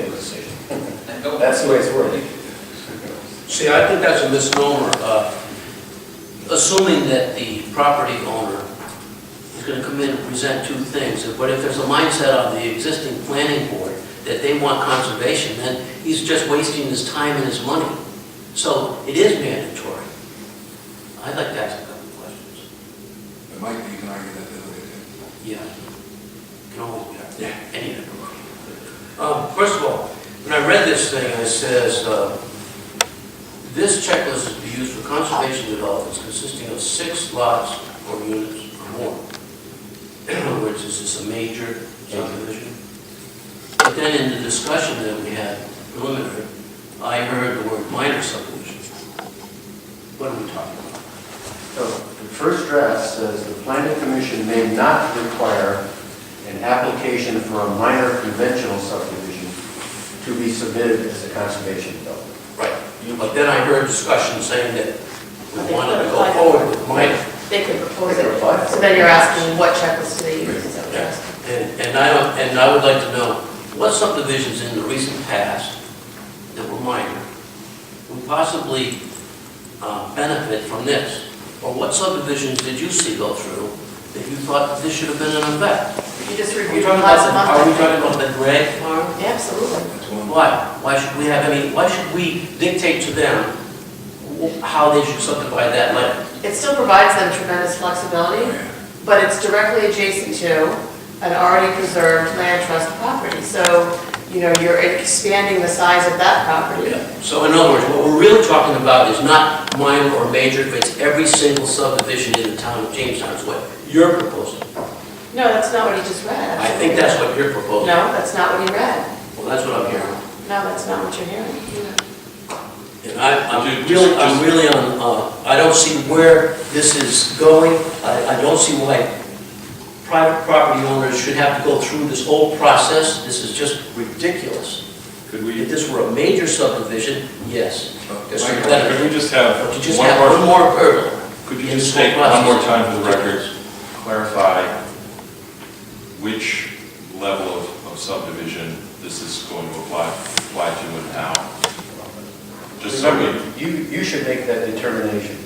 make the decision. That's the way it's working. See, I think that's a misnomer. Assuming that the property owner is going to come in and present two things, but if there's a mindset on the existing planning board that they want conservation, then he's just wasting his time and his money. So it is mandatory. I'd like to ask a couple of questions. It might be, you can argue that the other way too. Yeah. Can always, yeah, any of them. First of all, when I read this thing, it says, this checklist is to be used for conservation developments consisting of 6 lots or units or more. In other words, is this a major subdivision? But then in the discussion that we had preliminary, I heard the word minor subdivision. What are we talking about? So the first draft says the planning commission may not require an application for a minor conventional subdivision to be submitted as a conservation development. Right. But then I heard discussion saying that we wanted to go forward with minor. They could propose They could it. apply. So then you're asking what checklist do they use? Is that what you're Yeah. asking? And I would like to know what subdivisions in the recent past that were minor would possibly benefit from this? Or what subdivisions did you see go through that you thought that this should have been in effect? You just Are we reviewed talking last about month. are we talking about the Gregg farm? Yeah, absolutely. That's one. Why? Why should we have any, why should we dictate to them how they should subdivide that land? It still provides them tremendous flexibility, Oh, yeah. but it's directly adjacent to an already preserved land trust property. So, you know, you're expanding the size of that property. Yeah. So in other words, what we're really talking about is not minor or major, but it's every single subdivision in the town of Jamestown is what you're proposing. No, that's not what he just read. I think that's what you're proposing. No, that's not what he read. Well, that's what I'm hearing. No, that's not what you're hearing. And I'm really on, I don't see where this is going. I don't see why private property owners should have to go through this whole process. This is just ridiculous. Could we, If this were a major subdivision, yes. This would benefit. could we just have But to just one have one more, more hurdle. could you in just this whole state one more process. time for the records, clarify which level of subdivision this is going to apply to and how? Just so we, Remember, you should make that determination.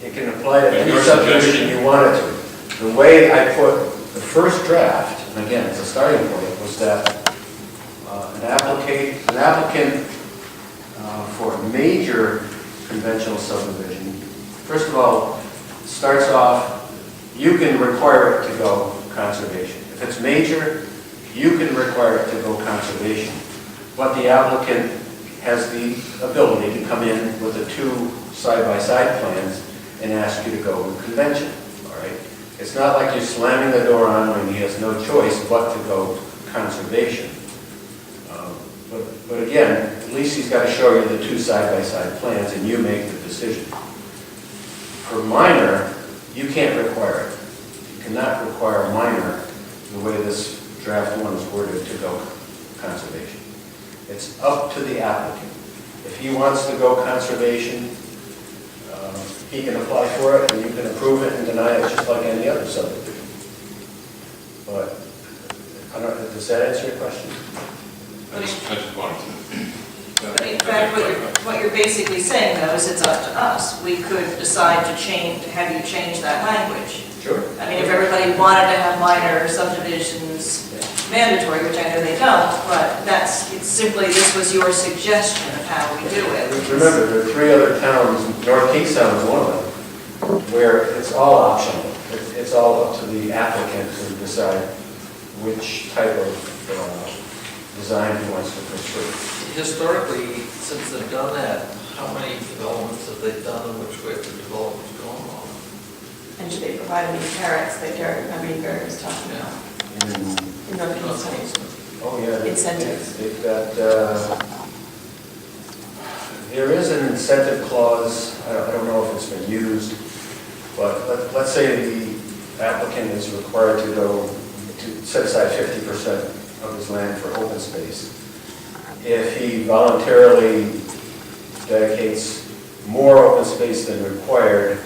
It can apply to But any your subdivision suggestion- you want it to. The way I put the first draft, and again, it's a starting point, was that an applicant for a major conventional subdivision, first of all, starts off, you can require it to go conservation. If it's major, you can require it to go conservation. But the applicant has the ability to come in with the 2 side-by-side plans and ask you to go with convention, all right? It's not like you're slamming the door on when he has no choice but to go conservation. But again, at least he's got to show you the 2 side-by-side plans and you make the decision. For minor, you can't require it. You cannot require minor the way this draft 1 is worded to go conservation. It's up to the applicant. If he wants to go conservation, he can apply for it, and you can approve it and deny it just like any other subdivision. But, I don't, does that answer your question? I just wanted to. But in fact, what you're basically saying, though, is it's up to us. We could decide to change, have you change that language. Sure. I mean, if everybody wanted to have minor subdivisions mandatory, which I know they don't, but it's simply, this was your suggestion of how we do it. Remember, there are 3 other towns, North Kingstown is one of them, where it's all optional. It's all up to the applicant to decide which type of design he wants to pursue. Historically, since they've done that, how many developments have they done and which way have the developments gone on? And do they provide any carrots that Gary was talking about? In North Kingstown? Oh, yeah. Incentives. They've got, there is an incentive clause, I don't know if it's been used, but let's say the applicant is required to go to set aside 50% of his land for open space. If he voluntarily dedicates more open space than required,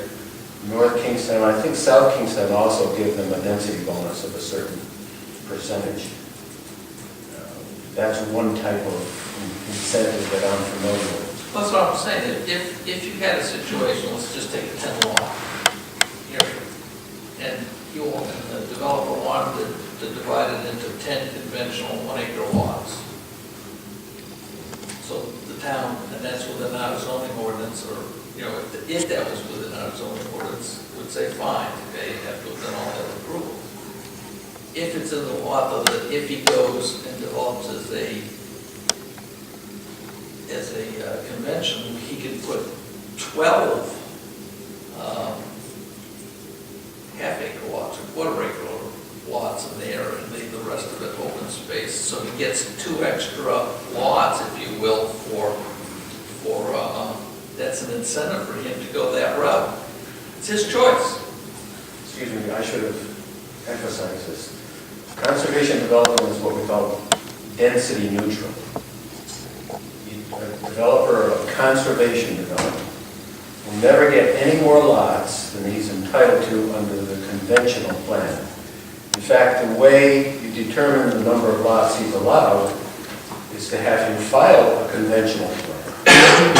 North Kingstown, I think South Kingstown also gave them a density bonus of a certain percentage. That's one type of incentive that I'm familiar with. That's what I'm saying, if you had a situation, let's just take a 10 lot area, and the developer wanted to divide it into 10 conventional 1 acre lots. So the town, and that's within our zoning ordinance, or, if that was within our zoning ordinance, would say, fine, okay, you have to have done all that approval. If it's in the law, though, that if he goes and develops as a convention, he can put 12 half-acre lots or quarter-acre lots in there and leave the rest of it open space. So he gets 2 extra lots, if you will, that's an incentive for him to go that route. It's his choice. Excuse me, I should have emphasized this. Conservation development is what we call density neutral. A developer of conservation development will never get any more lots than he's entitled to under the conventional plan. In fact, the way you determine the number of lots he's allowed is to have him file a conventional plan.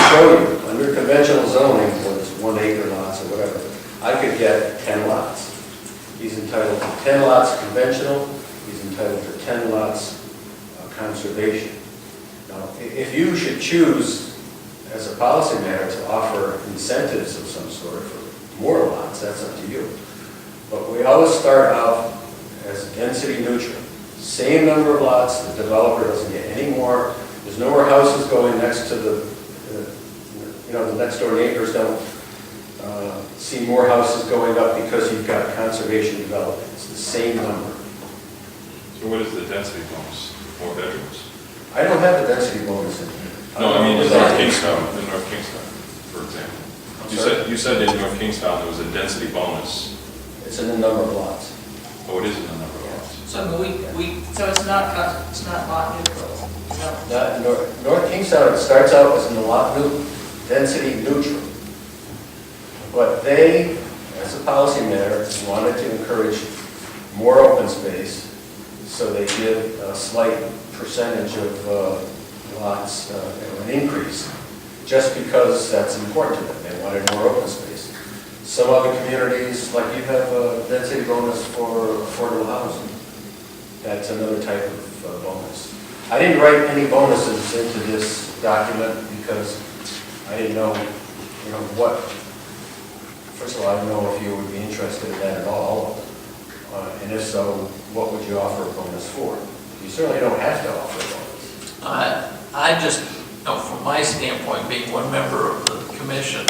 Show you, under conventional zoning, whether it's 1 acre lots or whatever, I could get 10 lots. He's entitled to 10 lots conventional, he's entitled to 10 lots conservation. Now, if you should choose, as a policy matter, to offer incentives of some sort for more lots, that's up to you. But we always start out as density neutral. Same number of lots, the developer doesn't get any more. There's no more houses going next to the next door neighbors don't see more houses going up because you've got conservation development. It's the same number. So what is the density bonus? More bedrooms? I don't have the density bonus in here. No, I mean in Is North that- Kingstown, for example. I'm You said in North Kingstown there was a density bonus. It's in the number of lots. Oh, it is in the number of lots. So we So it's not lot neutral? No. North Kingstown, it starts out as in the lot density neutral. But they, as a policy matter, wanted to encourage more open space, so they give a slight percentage of lots, an increase, just because that's important to them. They wanted more open space. Some other communities, like you have a density bonus for affordable housing. That's another type of bonus. I didn't write any bonuses into this document because I didn't know, what. First of all, I didn't know if you would be interested in that at all. And if so, what would you offer a bonus for? You certainly don't have to offer a bonus. I just, from my standpoint, being one member of the commission,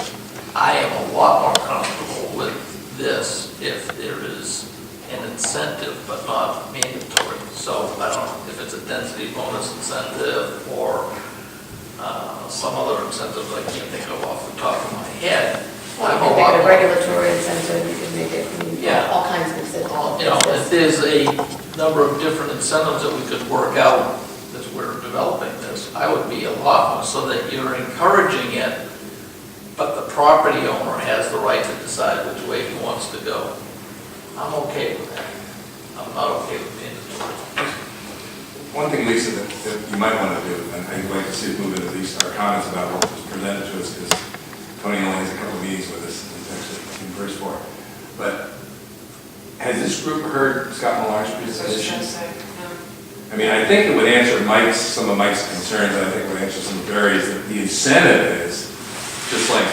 I am a lot more comfortable with this if there is an incentive but not mandatory. So I don't know if it's a density bonus incentive or some other incentive I can't think of off the top of my head. Well, I'm you a can lot make it a more- regulatory incentive, you can make it, Yeah. all kinds of incentives. If there's a number of different incentives that we could work out as we're developing this, I would be a lot more so that you're encouraging it, but the property owner has the right to decide which way he wants to go. I'm okay with that. I'm not okay with mandatory. One thing, Lisa, that you might want to do, and I'd like to see it move into these, our comments about what was presented to us, because Tony only has a couple of meetings with us, and he's actually in verse 4. But has this group heard Scott Millar's presentation? I mean, I think it would answer some of Mike's concerns, and I think it would answer some of Barry's, that the incentive is, just like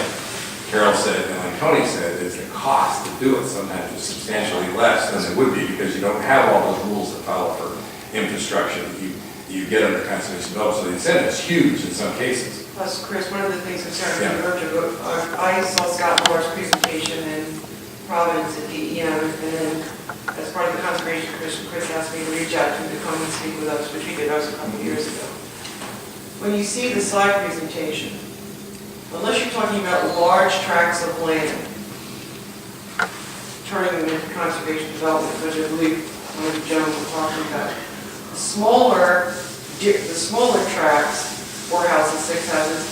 Carol said, and like Tony said, is the cost to do it sometimes is substantially less than it would be, because you don't have all those rules that follow for infrastructure that you get under conservation development. So the incentive is huge in some cases. Plus, Chris, one of the things that started to urge about, I saw Scott Moore's presentation in Providence at DEM, and then as part of the Conservation Commission, Chris asked me to reach out to him to come and speak with us, which he did us a couple of years ago. When you see the slide presentation, unless you're talking about large tracts of land, turning them into conservation development, which I believe one of the gentlemen were talking about, the smaller tracts, 4 houses, 6 houses,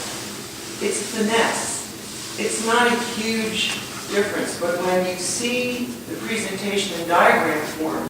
it's finesse. It's not a huge difference, but when you see the presentation in diagram form,